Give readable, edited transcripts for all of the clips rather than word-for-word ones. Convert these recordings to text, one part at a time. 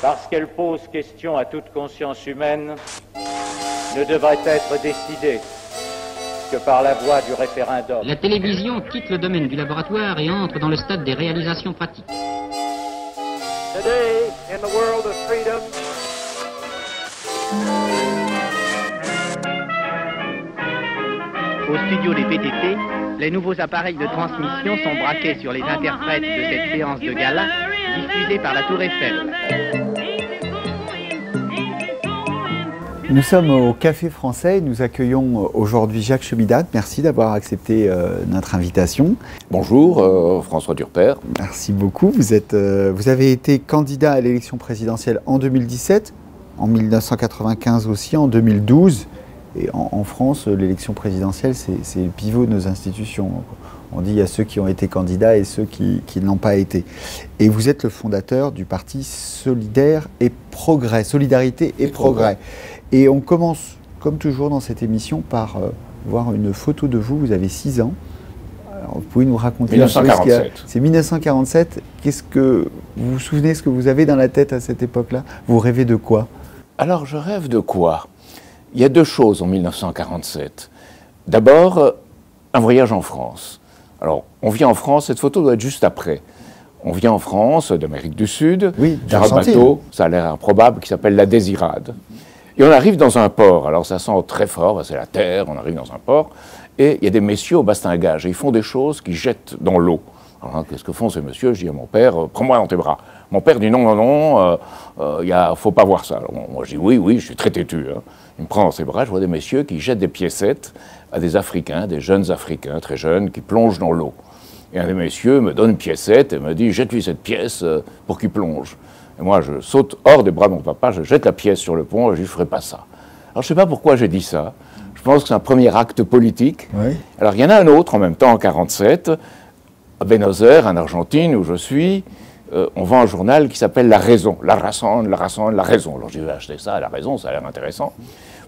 parce qu'elle pose question à toute conscience humaine, ne devrait être décidée que par la voie du référendum. La télévision quitte le domaine du laboratoire et entre dans le stade des réalisations pratiques. Today, in the world of freedom, au studio des PTT, les nouveaux appareils de transmission sont braqués sur les interprètes de cette séance de gala diffusée par la Tour Eiffel. Nous sommes au Café Français et nous accueillons aujourd'hui Jacques Chemidat. Merci d'avoir accepté notre invitation. Bonjour, François Durper. Merci beaucoup. Vous avez été candidat à l'élection présidentielle en 2017, en 1995 aussi, en 2012. Et en France, l'élection présidentielle, c'est le pivot de nos institutions. On dit il y a ceux qui ont été candidats et ceux qui ne l'ont pas été. Et vous êtes le fondateur du parti Solidaire et Progrès, Solidarité et Progrès. Et on commence, comme toujours dans cette émission, par voir une photo de vous. Vous avez 6 ans. Alors, vous pouvez nous raconter 1947. C'est 1947. Qu'est-ce que vous vous souvenez ce que vous avez dans la tête à cette époque-là? Vous rêvez de quoi? Alors, je rêve de quoi? Il y a 2 choses en 1947. D'abord, un voyage en France. Alors, on vient en France, cette photo doit être juste après. On vient en France, d'Amérique du Sud, oui, dans un bateau, ça a l'air improbable, qui s'appelle la Désirade. Et on arrive dans un port, alors ça sent très fort, c'est la terre, on arrive dans un port, et il y a des messieurs au bastingage, et ils font des choses qui jettent dans l'eau. Alors, qu'est-ce que font ces messieurs? Je dis à mon père, prends-moi dans tes bras. Mon père dit non, faut pas voir ça. Alors, moi je dis oui, je suis très têtu. Hein. Il me prend dans ses bras, je vois des messieurs qui jettent des piécettes à des Africains, des jeunes Africains, très jeunes, qui plongent dans l'eau. Et un des messieurs me donne une piécette et me dit, jette-lui cette pièce pour qu'il plonge. Et moi, je saute hors des bras de mon papa, je jette la pièce sur le pont et je ne ferai pas ça. Alors, je ne sais pas pourquoi j'ai dit ça. Je pense que c'est un premier acte politique. Oui. Alors, il y en a un autre en même temps, en 1947, à Buenos Aires, en Argentine, où je suis. On vend un journal qui s'appelle La Raison. La Raison. Alors, j'ai acheté ça, La Raison, ça a l'air intéressant.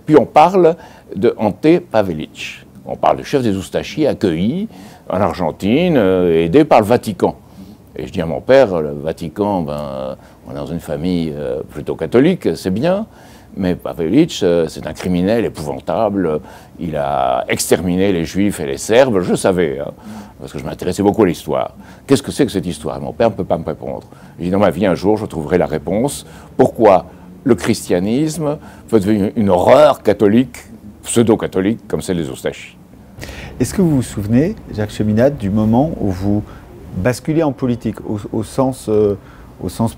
Puis, on parle de Ante Pavelić. On parle du chef des Oustachis accueilli en Argentine, aidé par le Vatican. Et je dis à mon père, le Vatican, on est dans une famille plutôt catholique, c'est bien, mais Pavelić, c'est un criminel épouvantable, il a exterminé les Juifs et les Serbes, je savais, hein, parce que je m'intéressais beaucoup à l'histoire. Qu'est-ce que c'est que cette histoire? Et mon père ne peut pas me répondre. Je dis, dans ma vie, un jour, je trouverai la réponse. Pourquoi le christianisme peut devenir une horreur catholique, pseudo-catholique, comme celle des Oustachis? Est-ce que vous vous souvenez, Jacques Chemidat, du moment où vous basculez en politique, au sens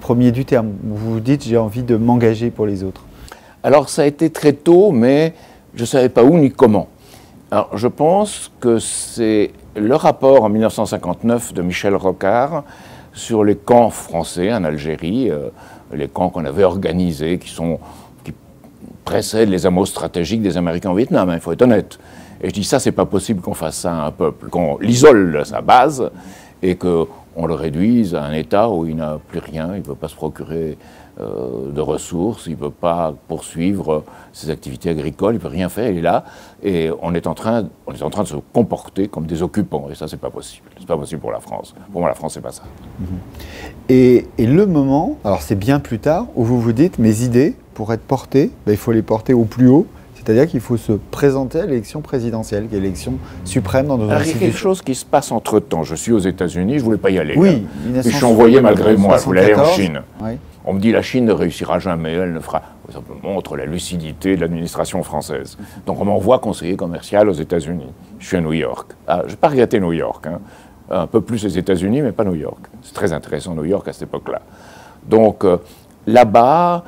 premier du terme, où vous vous dites « j'ai envie de m'engager pour les autres » ? Alors ça a été très tôt, mais je ne savais pas où ni comment. Alors je pense que c'est le rapport en 1959 de Michel Rocard sur les camps français en Algérie, les camps qu'on avait organisés, qui précèdent les amours stratégiques des Américains au Vietnam, hein, il faut être honnête. Et je dis ça, c'est pas possible qu'on fasse ça à un peuple, qu'on l'isole à sa base et qu'on le réduise à un État où il n'a plus rien, il ne peut pas se procurer de ressources, il ne peut pas poursuivre ses activités agricoles, il ne peut rien faire, il est là, et on est en train de se comporter comme des occupants, et ça, c'est pas possible. C'est pas possible pour la France. Pour moi, la France, c'est pas ça. Et le moment, alors c'est bien plus tard, où vous vous dites, mes idées, pour être portées, il faut les porter au plus haut, c'est-à-dire qu'il faut se présenter à l'élection présidentielle, qui est l'élection suprême dans nos institutions. Il y a quelque chose qui se passe entre-temps. Je suis aux États-Unis, je ne voulais pas y aller. Oui, je suis envoyé malgré moi, je voulais aller en Chine. Oui. On me dit la Chine ne réussira jamais, elle ne fera... Ça montre la lucidité de l'administration française. Donc on m'envoie conseiller commercial aux États-Unis. Je suis à New York. Je n'ai pas regretté New York. Hein. Un peu plus les États-Unis, mais pas New York. C'est très intéressant, New York, à cette époque-là. Donc là-bas,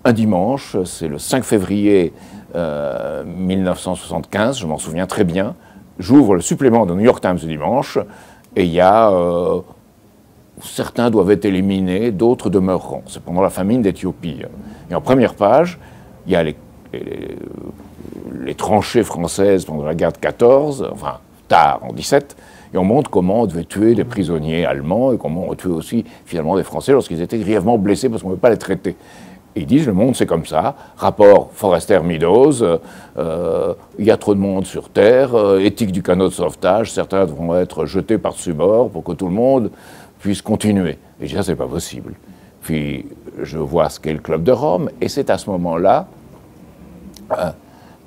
un dimanche, c'est le 5 février 1975, je m'en souviens très bien, j'ouvre le supplément de New York Times du dimanche, et il y a... certains doivent être éliminés, d'autres demeureront. C'est pendant la famine d'Éthiopie. Et en première page, il y a les tranchées françaises pendant la guerre de 14, enfin tard, en 17, et on montre comment on devait tuer des prisonniers allemands et comment on tuait aussi finalement des Français lorsqu'ils étaient grièvement blessés parce qu'on ne pouvait pas les traiter. Et ils disent, le monde c'est comme ça, rapport Forester-Meadows, il y a trop de monde sur Terre, éthique du canot de sauvetage, certains devront être jetés par-dessus bord pour que tout le monde puisse continuer. Et ça, c'est pas possible. Puis je vois ce qu'est le Club de Rome, et c'est à ce moment-là,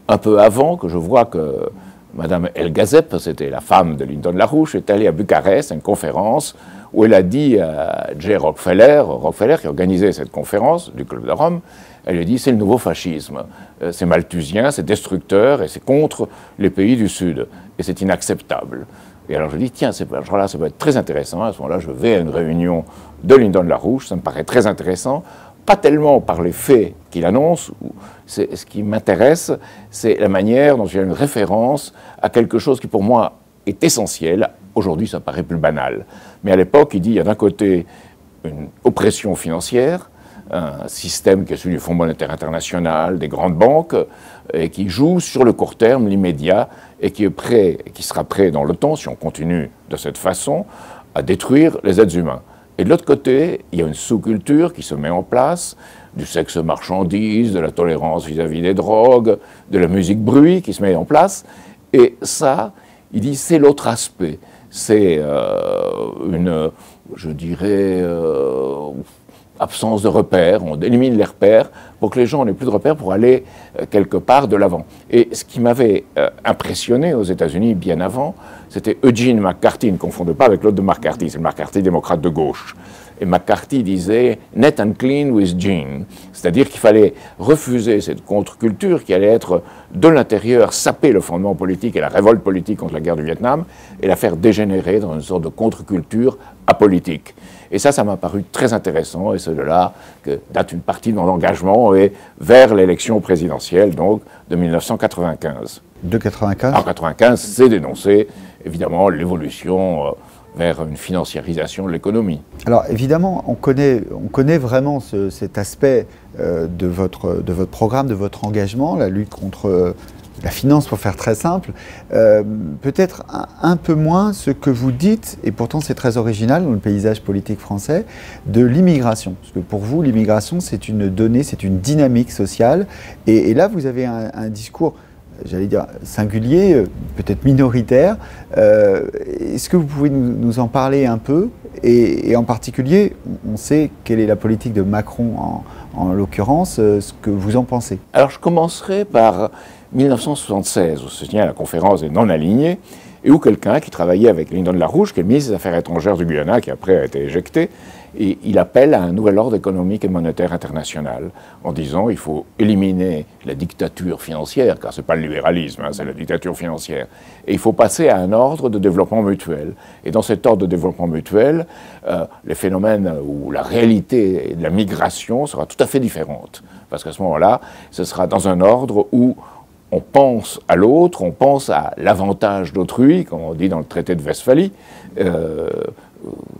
un peu avant, que je vois que Madame El Gazep, c'était la femme de Lyndon LaRouche, est allée à Bucarest à une conférence où elle a dit à J. Rockefeller qui organisait cette conférence du Club de Rome, elle lui a dit c'est le nouveau fascisme, c'est malthusien, c'est destructeur et c'est contre les pays du Sud et c'est inacceptable. Et alors je dis tiens, là, ça va être très intéressant, à ce moment-là je vais à une réunion de Lyndon LaRouche, ça me paraît très intéressant, pas tellement par les faits qu'il annonce, ce qui m'intéresse, c'est la manière dont il y a une référence à quelque chose qui pour moi est essentiel. Aujourd'hui, ça paraît plus banal. Mais à l'époque, il dit, il y a d'un côté une oppression financière, un système qui est celui du Fonds monétaire international, des grandes banques, et qui joue sur le court terme, l'immédiat, et qui est prêt, et qui sera prêt dans le temps, si on continue de cette façon, à détruire les êtres humains. Et de l'autre côté, il y a une sous-culture qui se met en place, du sexe marchandise, de la tolérance vis-à-vis des drogues, de la musique bruit qui se met en place. Et ça, il dit, c'est l'autre aspect. C'est je dirais, absence de repères. On élimine les repères pour que les gens n'aient plus de repères pour aller quelque part de l'avant. Et ce qui m'avait impressionné aux États-Unis bien avant, c'était Eugene McCarthy, ne confondez pas avec l'autre de McCarthy, c'est le McCarthy démocrate de gauche. Et McCarthy disait « net and clean with Gene », c'est-à-dire qu'il fallait refuser cette contre-culture qui allait être de l'intérieur, saper le fondement politique et la révolte politique contre la guerre du Vietnam, et la faire dégénérer dans une sorte de contre-culture apolitique. Et ça m'a paru très intéressant, et c'est de là que date une partie de mon engagement et vers l'élection présidentielle, donc, de 1995. De 95 ? En 95, c'est dénoncé, évidemment, l'évolution vers une financiarisation de l'économie. Alors évidemment, on connaît vraiment cet aspect de votre programme, de votre engagement, la lutte contre la finance, pour faire très simple. Peut-être un peu moins ce que vous dites, et pourtant c'est très original dans le paysage politique français, de l'immigration. Parce que pour vous, l'immigration, c'est une donnée, c'est une dynamique sociale. Et là, vous avez un discours, j'allais dire, singulier, peut-être minoritaire. Est-ce que vous pouvez nous en parler un peu ? Et en particulier, on sait quelle est la politique de Macron en l'occurrence, ce que vous en pensez. Alors je commencerai par 1976, où se tient la conférence des non-alignés, et où quelqu'un qui travaillait avec Lyndon LaRouche, qui est le ministre des Affaires étrangères du Guyana, qui après a été éjecté, et il appelle à un nouvel ordre économique et monétaire international, en disant il faut éliminer la dictature financière, car ce n'est pas le libéralisme, c'est la dictature financière, et il faut passer à un ordre de développement mutuel. Et dans cet ordre de développement mutuel, les phénomènes ou la réalité de la migration sera tout à fait différente, parce qu'à ce moment-là, ce sera dans un ordre où on pense à l'autre, on pense à l'avantage d'autrui, comme on dit dans le traité de Westphalie,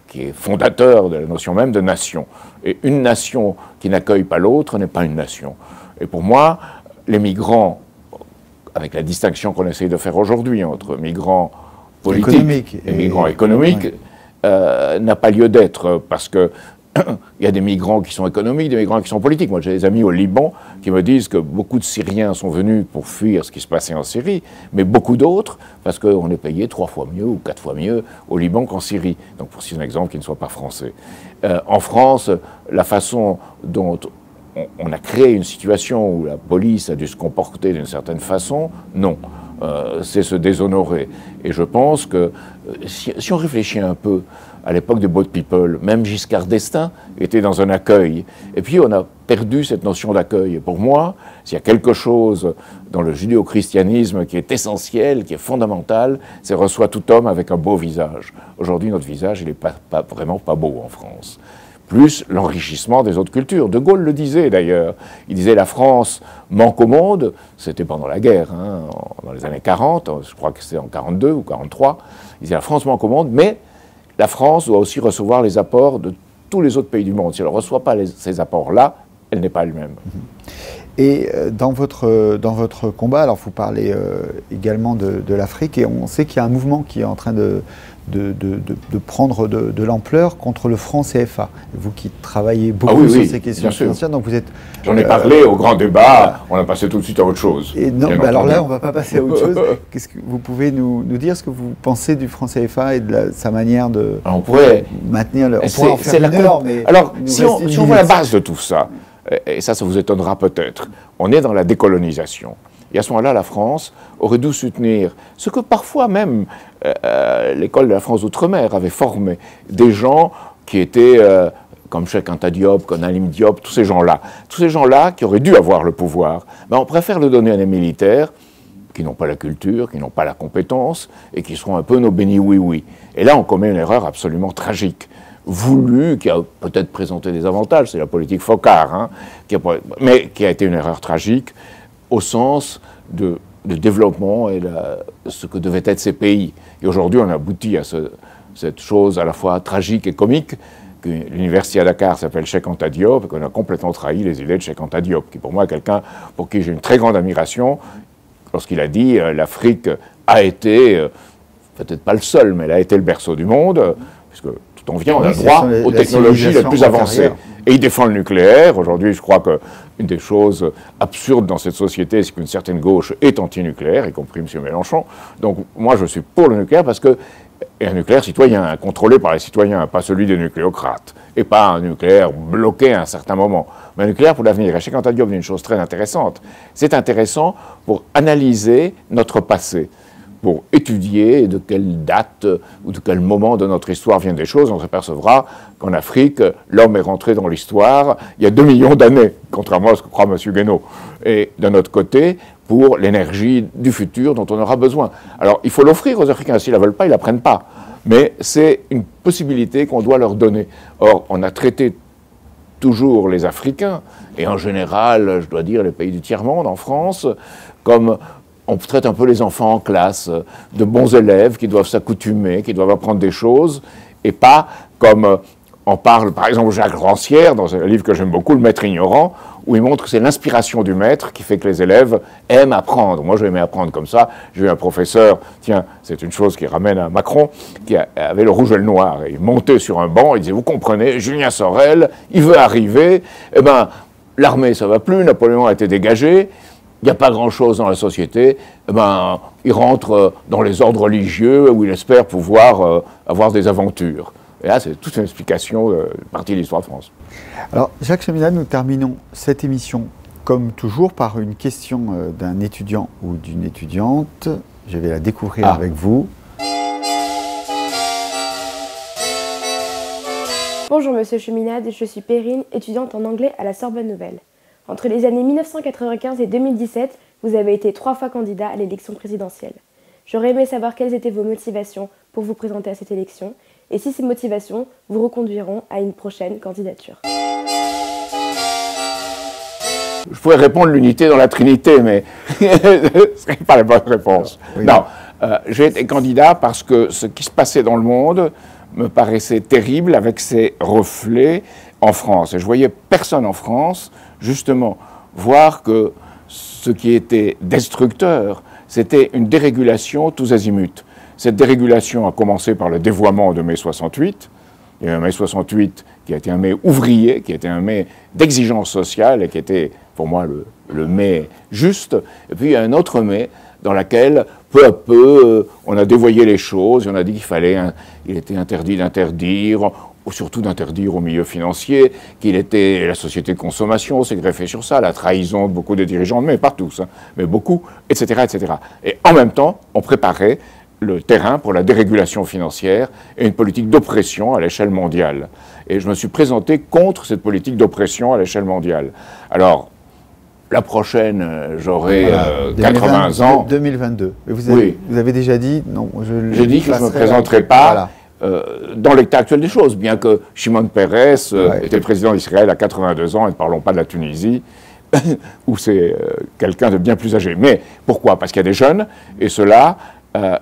qui est fondateur de la notion même de nation. Et une nation qui n'accueille pas l'autre n'est pas une nation. Et pour moi, les migrants, avec la distinction qu'on essaye de faire aujourd'hui entre migrants politiques et migrants économiques, n'a pas lieu d'être, parce que il y a des migrants qui sont économiques, des migrants qui sont politiques. Moi, j'ai des amis au Liban qui me disent que beaucoup de Syriens sont venus pour fuir ce qui se passait en Syrie, mais beaucoup d'autres parce qu'on est payé 3 fois mieux ou 4 fois mieux au Liban qu'en Syrie. Donc, pour citer un exemple qui ne soit pas français. En France, la façon dont on a créé une situation où la police a dû se comporter d'une certaine façon, non. C'est se déshonorer. Et je pense que si on réfléchit un peu à l'époque de Boat People, même Giscard d'Estaing était dans un accueil. Et puis on a perdu cette notion d'accueil. Et pour moi, s'il y a quelque chose dans le judéo-christianisme qui est essentiel, qui est fondamental, c'est reçoit tout homme avec un beau visage. Aujourd'hui, notre visage, il n'est vraiment pas beau en France. Plus l'enrichissement des autres cultures. De Gaulle le disait d'ailleurs. Il disait la France manque au monde, c'était pendant la guerre, dans les années 40, je crois que c'était en 42 ou 43. Il disait la France manque au monde, mais la France doit aussi recevoir les apports de tous les autres pays du monde. Si elle ne reçoit pas ces apports-là, elle n'est pas elle-même. Et dans votre combat, alors vous parlez également de l'Afrique, et on sait qu'il y a un mouvement qui est en train de de prendre de l'ampleur contre le franc CFA. Vous qui travaillez beaucoup sur ces questions financières, donc vous êtes... J'en ai parlé au grand débat, on a passé tout de suite à autre chose. Et non, alors là, on ne va pas passer à autre chose. Qu'est-ce que vous pouvez nous dire ce que vous pensez du franc CFA et de sa manière de maintenir le... On pourrait en faire une heure, mais... Alors, si on voit la base de tout ça, et ça vous étonnera peut-être, on est dans la décolonisation. Et à ce moment-là, la France aurait dû soutenir ce que parfois même l'école de la France d'outre-mer avait formé, des gens qui étaient comme Cheikh Anta Diop, comme Halim Diop, tous ces gens-là qui auraient dû avoir le pouvoir. Mais on préfère le donner à des militaires qui n'ont pas la culture, qui n'ont pas la compétence, et qui seront un peu nos bénis oui-oui. Et là, on commet une erreur absolument tragique, voulue, qui a peut-être présenté des avantages, c'est la politique Foccart, hein, mais qui a été une erreur tragique, au sens de développement et ce que devaient être ces pays. Et aujourd'hui, on aboutit à cette chose à la fois tragique et comique, que l'université à Dakar s'appelle Cheikh Anta Diop, et qu'on a complètement trahi les idées de Cheikh Anta Diop, qui pour moi est quelqu'un pour qui j'ai une très grande admiration, lorsqu'il a dit l'Afrique a été, peut-être pas le seul, mais elle a été le berceau du monde, puisque tout en vient, on a droit aux technologies les plus avancées. Et il défend le nucléaire. Aujourd'hui, je crois qu'une des choses absurdes dans cette société, c'est qu'une certaine gauche est anti-nucléaire, y compris M. Mélenchon. Donc moi, je suis pour le nucléaire parce que un nucléaire citoyen, contrôlé par les citoyens, pas celui des nucléocrates, et pas un nucléaire bloqué à un certain moment, mais un nucléaire pour l'avenir. Et Cheikh Anta Diop dit une chose très intéressante. C'est intéressant pour analyser notre passé, pour étudier de quelle date ou de quel moment de notre histoire viennent des choses. On s'apercevra qu'en Afrique, l'homme est rentré dans l'histoire il y a 2 millions d'années, contrairement à ce que croit M. Guénaud. Et d'un autre côté, pour l'énergie du futur dont on aura besoin. Alors, il faut l'offrir aux Africains. S'ils ne la veulent pas, ils ne la prennent pas. Mais c'est une possibilité qu'on doit leur donner. Or, on a traité toujours les Africains, et en général, je dois dire, les pays du tiers-monde, en France, comme... On traite un peu les enfants en classe, de bons élèves qui doivent s'accoutumer, qui doivent apprendre des choses, et pas comme on parle, par exemple, Jacques Rancière, dans un livre que j'aime beaucoup, Le Maître ignorant, où il montre que c'est l'inspiration du maître qui fait que les élèves aiment apprendre. Moi, j'aimais apprendre comme ça. J'ai eu un professeur, tiens, c'est une chose qui ramène à Macron, qui avait le rouge et le noir. Et il montait sur un banc, il disait, vous comprenez, Julien Sorel, il veut arriver, eh ben, l'armée, ça va plus, Napoléon a été dégagé, il n'y a pas grand-chose dans la société, eh ben, il rentre dans les ordres religieux où il espère pouvoir avoir des aventures. Et là, c'est toute une explication partie de l'histoire de France. Alors, Jacques Cheminade, nous terminons cette émission, comme toujours, par une question d'un étudiant ou d'une étudiante. Je vais la découvrir avec vous. Bonjour Monsieur Cheminade, je suis Perrine, étudiante en anglais à la Sorbonne Nouvelle. Entre les années 1995 et 2017, vous avez été 3 fois candidat à l'élection présidentielle. J'aurais aimé savoir quelles étaient vos motivations pour vous présenter à cette élection et si ces motivations vous reconduiront à une prochaine candidature. Je pourrais répondre l'unité dans la Trinité, mais ce ne serait pas la bonne réponse. Oui. Non, j'ai été candidat parce que ce qui se passait dans le monde me paraissait terrible avec ses reflets en France. Et je voyais personne en France, justement, voir que ce qui était destructeur, c'était une dérégulation tous azimuts. Cette dérégulation a commencé par le dévoiement de mai 68. Il y a eu un mai 68 qui a été un mai ouvrier, qui a été un mai d'exigence sociale et qui était, pour moi, le mai juste. Et puis il y a un autre mai dans lequel, peu à peu, on a dévoyé les choses et on a dit qu'il était interdit d'interdire, ou surtout d'interdire au milieu financier, qu'il était la société de consommation, s'est greffé sur ça, la trahison de beaucoup de dirigeants, mais pas tous, hein, mais beaucoup, etc., etc. Et en même temps, on préparait le terrain pour la dérégulation financière et une politique d'oppression à l'échelle mondiale. Et je me suis présenté contre cette politique d'oppression à l'échelle mondiale. Alors, la prochaine, j'aurai 80 ans. 2022. Vous avez déjà dit non. J'ai dit que je ne me présenterai pas dans l'état actuel des choses, bien que Shimon Peres était président d'Israël à 82 ans, et ne parlons pas de la Tunisie, où c'est quelqu'un de bien plus âgé. Mais pourquoi? Parce qu'il y a des jeunes, et ceux-là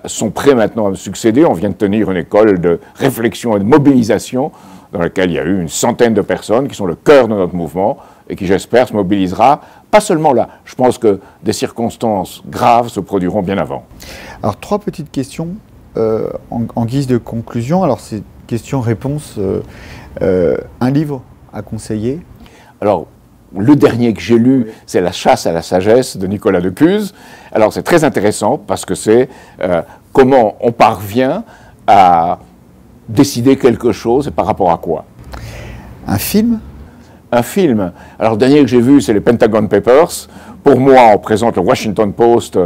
sont prêts maintenant à me succéder. On vient de tenir une école de réflexion et de mobilisation dans laquelle il y a eu une centaine de personnes qui sont le cœur de notre mouvement et qui, j'espère, se mobilisera, pas seulement là. Je pense que des circonstances graves se produiront bien avant. Alors, 3 petites questions en guise de conclusion, alors c'est question-réponse, un livre à conseiller? Alors, le dernier que j'ai lu, c'est La chasse à la sagesse de Nicolas de Cuse. Alors, c'est très intéressant parce que c'est comment on parvient à décider quelque chose et par rapport à quoi. Un film? Un film. Alors, le dernier que j'ai vu, c'est les Pentagon Papers. Pour moi, on présente le Washington Post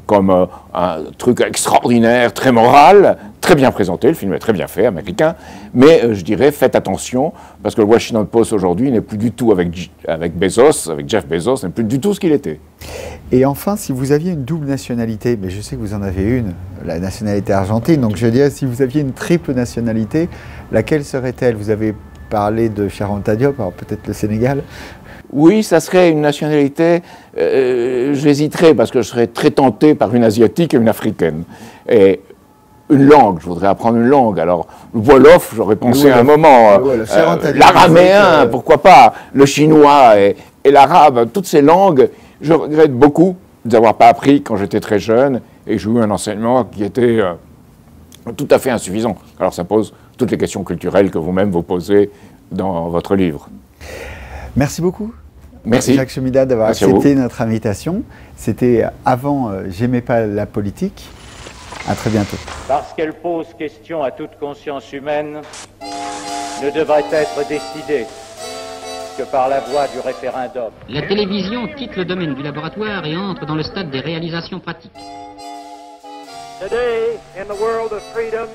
comme un truc extraordinaire, très moral, très bien présenté. Le film est très bien fait, américain. Mais je dirais, faites attention, parce que le Washington Post aujourd'hui n'est plus du tout avec Bezos, avec Jeff Bezos, n'est plus du tout ce qu'il était. Et enfin, si vous aviez une double nationalité, mais je sais que vous en avez une, la nationalité argentine, donc je dirais, si vous aviez une triple nationalité, laquelle serait-elle? Vous avez parlé de Charanta Diop, alors peut-être le Sénégal? Oui, ça serait une nationalité, j'hésiterais parce que je serais très tenté par une asiatique et une africaine. Et une langue, je voudrais apprendre une langue. Alors, le Wolof, j'aurais pensé à un moment, l'araméen, pourquoi pas, le chinois et l'arabe, toutes ces langues, je regrette beaucoup de ne les avoir pas appris quand j'étais très jeune et j'ai eu un enseignement qui était tout à fait insuffisant. Alors, ça pose toutes les questions culturelles que vous-même vous posez dans votre livre. Merci beaucoup. Merci. Jacques Chemida d'avoir accepté notre invitation. C'était avant J'aimais pas la politique. À très bientôt. Parce qu'elle pose question à toute conscience humaine, ne devrait être décidée que par la voie du référendum. La télévision quitte le domaine du laboratoire et entre dans le stade des réalisations pratiques. Today, in the world of freedom,